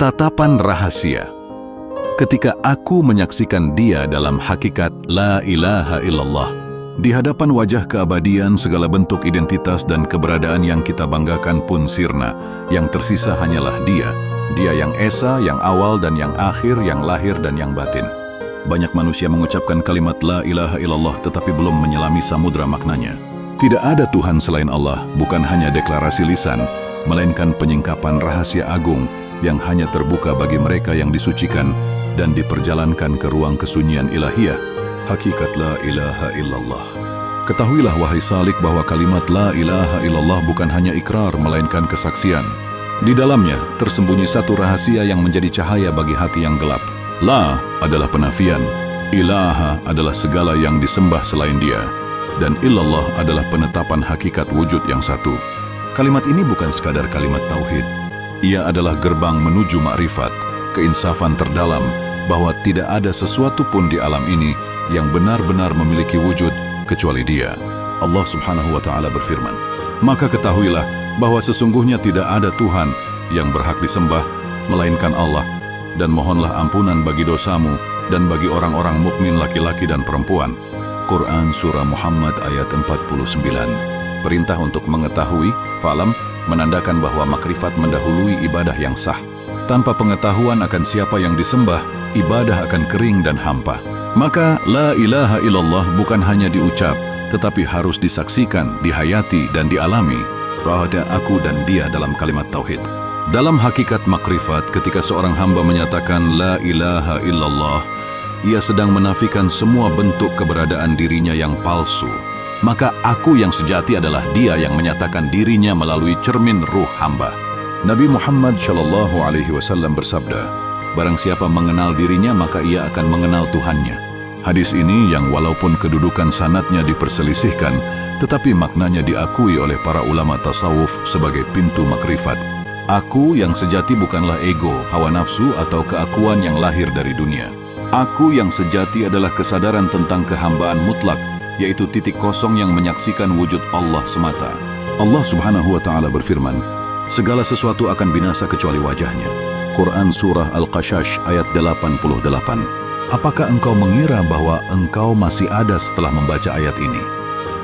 Tatapan rahasia. Ketika aku menyaksikan dia dalam hakikat la ilaha illallah, di hadapan wajah keabadian segala bentuk identitas dan keberadaan yang kita banggakan pun sirna, yang tersisa hanyalah dia yang esa, yang awal dan yang akhir, yang lahir dan yang batin. Banyak manusia mengucapkan kalimat la ilaha illallah tetapi belum menyelami samudra maknanya. Tidak ada Tuhan selain Allah, bukan hanya deklarasi lisan, melainkan penyingkapan rahasia agung yang hanya terbuka bagi mereka yang disucikan dan diperjalankan ke ruang kesunyian ilahiyah, hakikat la ilaha illallah. Ketahuilah wahai salik bahwa kalimat la ilaha illallah bukan hanya ikrar melainkan kesaksian. Di dalamnya tersembunyi satu rahasia yang menjadi cahaya bagi hati yang gelap. La adalah penafian, ilaha adalah segala yang disembah selain dia, dan illallah adalah penetapan hakikat wujud yang satu. Kalimat ini bukan sekadar kalimat tauhid. Ia adalah gerbang menuju makrifat, keinsafan terdalam bahwa tidak ada sesuatu pun di alam ini yang benar-benar memiliki wujud kecuali Dia. Allah Subhanahu wa Ta'ala berfirman, "Maka ketahuilah bahwa sesungguhnya tidak ada Tuhan yang berhak disembah melainkan Allah, dan mohonlah ampunan bagi dosamu dan bagi orang-orang mukmin laki-laki dan perempuan." Quran Surah Muhammad ayat 49. Perintah untuk mengetahui, falam, menandakan bahwa makrifat mendahului ibadah yang sah. Tanpa pengetahuan akan siapa yang disembah, ibadah akan kering dan hampa. Maka la ilaha illallah bukan hanya diucap, tetapi harus disaksikan, dihayati dan dialami bahwa ada aku dan dia dalam kalimat tauhid. Dalam hakikat makrifat, ketika seorang hamba menyatakan la ilaha illallah, ia sedang menafikan semua bentuk keberadaan dirinya yang palsu. Maka aku yang sejati adalah dia yang menyatakan dirinya melalui cermin ruh hamba. Nabi Muhammad SAW bersabda, "Barang siapa mengenal dirinya, maka ia akan mengenal Tuhannya." Hadis ini yang walaupun kedudukan sanadnya diperselisihkan, tetapi maknanya diakui oleh para ulama tasawuf sebagai pintu makrifat. Aku yang sejati bukanlah ego, hawa nafsu atau keakuan yang lahir dari dunia. Aku yang sejati adalah kesadaran tentang kehambaan mutlak, yaitu titik kosong yang menyaksikan wujud Allah semata. Allah Subhanahu wa Ta'ala berfirman, "Segala sesuatu akan binasa kecuali wajahnya." Quran Surah Al-Qashash ayat 88. Apakah engkau mengira bahwa engkau masih ada setelah membaca ayat ini?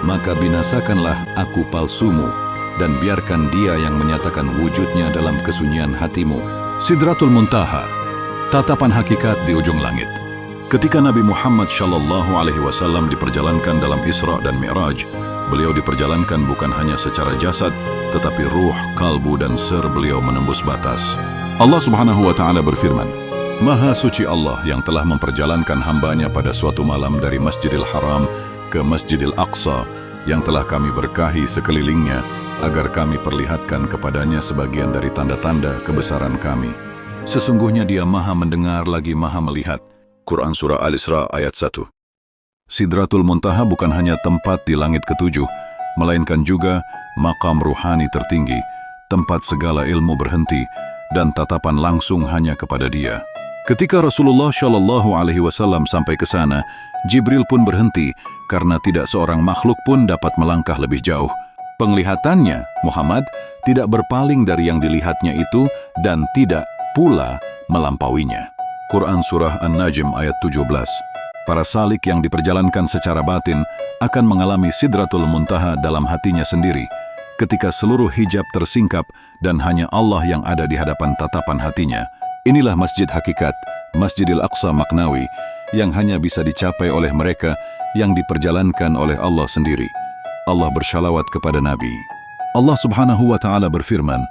Maka binasakanlah aku palsumu, dan biarkan dia yang menyatakan wujudnya dalam kesunyian hatimu. Sidratul Muntaha, tatapan hakikat di ujung langit. Ketika Nabi Muhammad SAW diperjalankan dalam Isra dan Mi'raj, beliau diperjalankan bukan hanya secara jasad, tetapi ruh, kalbu dan ser beliau menembus batas. Allah Subhanahu wa Ta'ala berfirman, "Maha suci Allah yang telah memperjalankan hambanya pada suatu malam dari Masjidil Haram ke Masjidil Aqsa, yang telah kami berkahi sekelilingnya, agar kami perlihatkan kepadanya sebagian dari tanda-tanda kebesaran kami. Sesungguhnya dia maha mendengar lagi maha melihat." Quran Surah Al-Isra ayat 1. Sidratul Muntaha bukan hanya tempat di langit ketujuh, melainkan juga makam ruhani tertinggi, tempat segala ilmu berhenti, dan tatapan langsung hanya kepada Dia. Ketika Rasulullah SAW sampai ke sana, Jibril pun berhenti, karena tidak seorang makhluk pun dapat melangkah lebih jauh. Penglihatannya, Muhammad, tidak berpaling dari yang dilihatnya itu, dan tidak pula melampauinya. Quran Surah An-Najm ayat 17. Para salik yang diperjalankan secara batin akan mengalami Sidratul Muntaha dalam hatinya sendiri, ketika seluruh hijab tersingkap dan hanya Allah yang ada di hadapan tatapan hatinya. Inilah masjid hakikat, Masjidil Aqsa maknawi, yang hanya bisa dicapai oleh mereka yang diperjalankan oleh Allah sendiri. Allah bersyalawat kepada Nabi. Allah Subhanahu wa Ta'ala berfirman,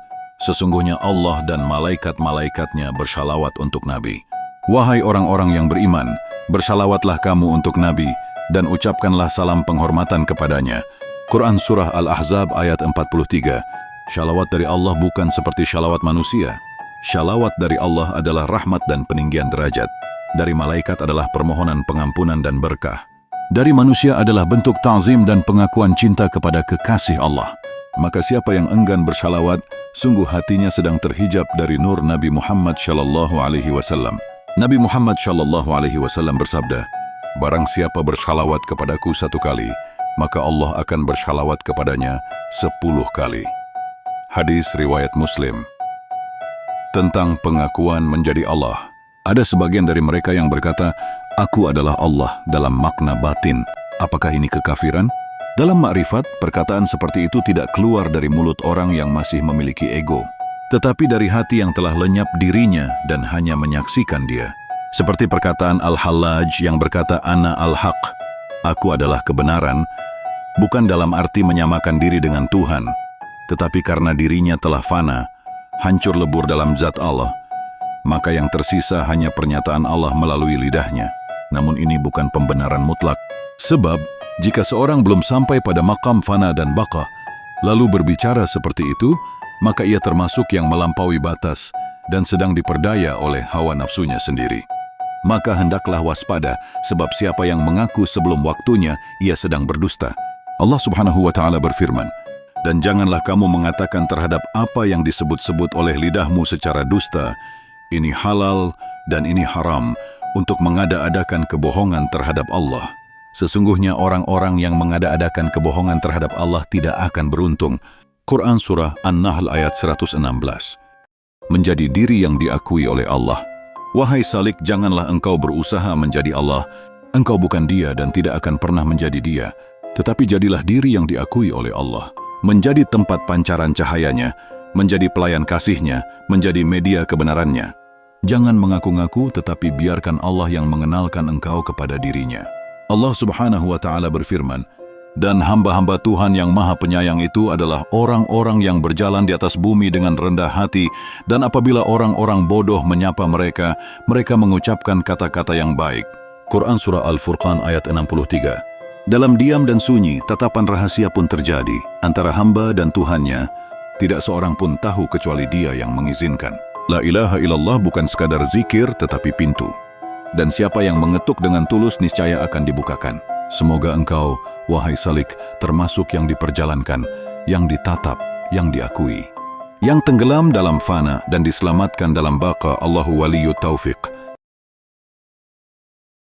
"Sesungguhnya Allah dan malaikat-malaikatnya bersyalawat untuk Nabi." Wahai orang-orang yang beriman, bersalawatlah kamu untuk Nabi, dan ucapkanlah salam penghormatan kepadanya. Quran Surah Al-Ahzab ayat 43. Syalawat dari Allah bukan seperti syalawat manusia. Syalawat dari Allah adalah rahmat dan peninggian derajat. Dari malaikat adalah permohonan pengampunan dan berkah. Dari manusia adalah bentuk ta'zim dan pengakuan cinta kepada kekasih Allah. Maka siapa yang enggan bersyalawat, sungguh hatinya sedang terhijab dari nur Nabi Muhammad SAW. Nabi Muhammad SAW bersabda, "Barang siapa bersalawat kepadaku 1 kali, maka Allah akan bersalawat kepadanya 10 kali." Hadis riwayat Muslim. tentang pengakuan menjadi Allah. Ada sebagian dari mereka yang berkata, "Aku adalah Allah" dalam makna batin. Apakah ini kekafiran? Dalam makrifat, perkataan seperti itu tidak keluar dari mulut orang yang masih memiliki ego, tetapi dari hati yang telah lenyap dirinya dan hanya menyaksikan dia. Seperti perkataan Al-Hallaj yang berkata, "Ana al-haq", aku adalah kebenaran, bukan dalam arti menyamakan diri dengan Tuhan, tetapi karena dirinya telah fana, hancur lebur dalam zat Allah, maka yang tersisa hanya pernyataan Allah melalui lidahnya. Namun ini bukan pembenaran mutlak. Sebab, jika seorang belum sampai pada makam fana dan baqa, lalu berbicara seperti itu, maka ia termasuk yang melampaui batas dan sedang diperdaya oleh hawa nafsunya sendiri. Maka hendaklah waspada, sebab siapa yang mengaku sebelum waktunya, ia sedang berdusta. Allah Subhanahu wa Ta'ala berfirman, "Dan janganlah kamu mengatakan terhadap apa yang disebut-sebut oleh lidahmu secara dusta, ini halal dan ini haram, untuk mengada-adakan kebohongan terhadap Allah. Sesungguhnya orang-orang yang mengada-adakan kebohongan terhadap Allah tidak akan beruntung." Quran Surah An-Nahl ayat 116. Menjadi diri yang diakui oleh Allah. Wahai Salik, janganlah engkau berusaha menjadi Allah. Engkau bukan Dia dan tidak akan pernah menjadi Dia. Tetapi jadilah diri yang diakui oleh Allah. Menjadi tempat pancaran cahayanya, menjadi pelayan kasih-Nya, menjadi media kebenarannya. Jangan mengaku-ngaku, tetapi biarkan Allah yang mengenalkan engkau kepada dirinya. Allah Subhanahu wa Ta'ala berfirman, "Dan hamba-hamba Tuhan yang Maha Penyayang itu adalah orang-orang yang berjalan di atas bumi dengan rendah hati, dan apabila orang-orang bodoh menyapa mereka, mereka mengucapkan kata-kata yang baik." Quran Surah Al-Furqan ayat 63. Dalam diam dan sunyi, tatapan rahasia pun terjadi antara hamba dan Tuhannya. Tidak seorang pun tahu kecuali Dia yang mengizinkan. La ilaha illallah bukan sekadar zikir, tetapi pintu. Dan siapa yang mengetuk dengan tulus niscaya akan dibukakan. Semoga engkau, wahai Salik, termasuk yang diperjalankan, yang ditatap, yang diakui. Yang tenggelam dalam fana dan diselamatkan dalam baqa. Allahu waliyut taufiq.